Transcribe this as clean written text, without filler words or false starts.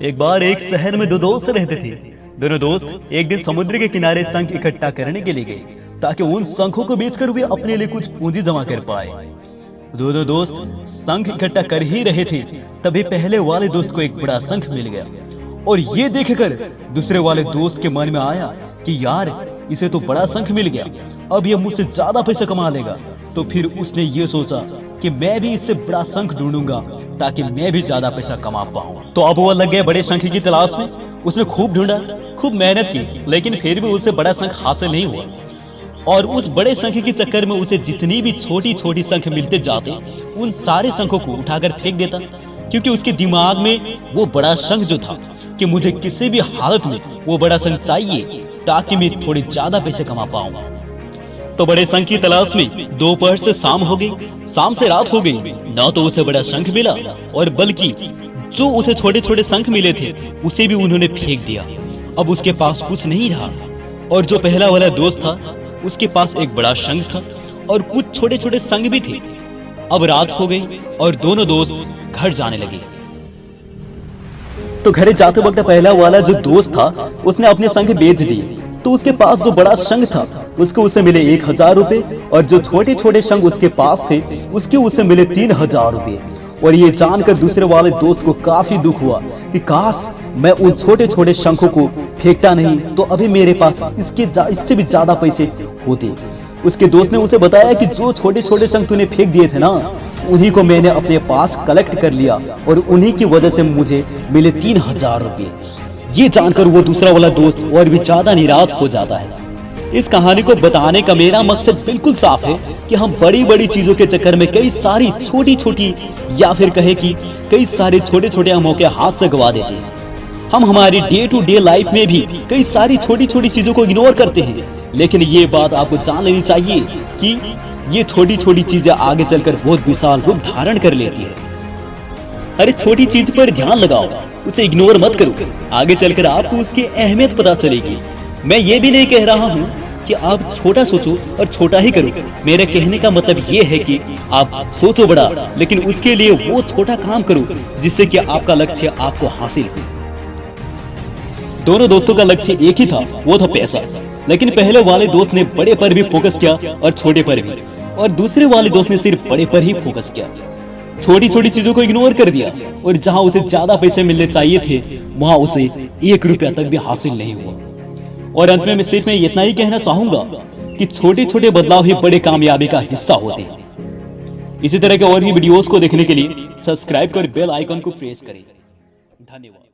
एक बार एक शहर में दो दोस्त रहते थे। दोनों दोस्त एक दिन समुद्र के किनारे शंख इकट्ठा करने के लिए गए ताकि उन शंखों को बेचकर वे अपने लिए कुछ पूंजी जमा कर पाए। दोनों दोस्त शंख इकट्ठा कर ही रहे थे, तभी पहले वाले दोस्त को एक बड़ा शंख मिल गया और ये देखकर दूसरे वाले दोस्त के मन में आया कि यार इसे तो बड़ा शंख मिल गया, अब ये मुझसे ज्यादा पैसा कमा लेगा। तो फिर उसने ये सोचा कि मैं भी इससे बड़ा शंख ढूंढूंगा ताकि मैं भी ज्यादा पैसा कमा पाऊं। तो अब वो लग गया बड़े शंख की तलाश में। उसने खूब ढूंढा, खूब मेहनत की, लेकिन फिर भी उसे बड़ा शंख हासिल नहीं हुआ। और उस बड़े शंख के चक्कर में उसे जितनी भी छोटी छोटी शंख मिलते जाते, उन सारे शंखों को उठाकर फेंक देता, क्योंकि उसके दिमाग में वो बड़ा शंख जो था कि मुझे किसी भी हालत में वो बड़ा शंख चाहिए ताकि मैं थोड़े ज्यादा पैसे कमा पाऊं। तो बड़े शंख की तलाश में दोपहर से शाम हो गई, शाम से रात हो गई, ना तो उसे बड़ा शंख मिला और बल्कि जो उसे छोटे छोटे शंख मिले थे उसे भी उन्होंने फेंक दिया। अब उसके पास कुछ नहीं रहा और जो पहला वाला दोस्त था उसके पास एक बड़ा शंख था और कुछ छोटे छोटे शंख भी थे। अब रात हो गई और दोनों दोस्त घर जाने लगे। तो घर जाते वक्त पहला वाला जो दोस्त था उसने अपने शंख बेच दिए, तो उसके पास जो बड़ा शंख था उसको उसे मिले 1000 रुपए और जो छोटे छोटे शंख उसके पास थे उसके उसे मिले 3000 रुपए। और ये जानकर दूसरे वाले दोस्त को काफी दुख हुआ कि काश मैं उन छोटे छोटे शंखों को फेंकता नहीं तो अभी मेरे पास इससे भी ज्यादा पैसे होते। उसके दोस्त ने उसे बताया कि जो छोटे छोटे शंख तूने फेंक दिए थे ना, उन्हीं को मैंने अपने पास कलेक्ट कर लिया और उन्हीं की वजह से मुझे मिले 3000 रुपए। ये जानकर वो दूसरा वाला दोस्त और भी ज्यादा निराश हो जाता है। इस कहानी को बताने का मेरा मकसद बिल्कुल साफ है कि हम बड़ी बड़ी चीजों के चक्कर में कई सारी छोटी छोटी या फिर कहे कि कई सारे छोटे छोटे मौके हाथ से गवा देते हैं। हम हमारी डे टू डे लाइफ में भी कई सारी छोटी छोटी चीजों को इग्नोर करते हैं, लेकिन ये बात आपको जान लेनी चाहिए कि ये छोटी छोटी चीजें आगे चलकर बहुत विशाल रूप धारण कर लेती है। अरे छोटी चीज पर ध्यान लगाओ, उसे इग्नोर मत करो, आगे चलकर आपको उसकी अहमियत पता चलेगी। मैं ये भी नहीं कह रहा हूँ कि आप छोटा सोचो और छोटा ही करो। मेरे कहने का मतलब ये है कि आप सोचो बड़ा, लेकिन उसके लिए वो छोटा काम करो जिससे कि आपका लक्ष्य आपको हासिल हो। दोनों दोस्तों का लक्ष्य एक ही था, वो था पैसा। लेकिन पहले वाले दोस्त ने बड़े पर भी फोकस किया और छोटे पर भी, और दूसरे वाले दोस्त ने सिर्फ बड़े पर ही फोकस किया, छोटी छोटी चीजों को इग्नोर कर दिया। और जहां उसे ज्यादा पैसे मिलने चाहिए थे वहां उसे 1 रुपया तक भी हासिल नहीं हुआ। और अंत में मैं सिर्फ इतना ही कहना चाहूंगा कि छोटे छोटे बदलाव ही बड़े कामयाबी का हिस्सा होते हैं। इसी तरह के और भी वीडियोस को देखने के लिए सब्सक्राइब कर बेल आइकन को प्रेस करें। धन्यवाद।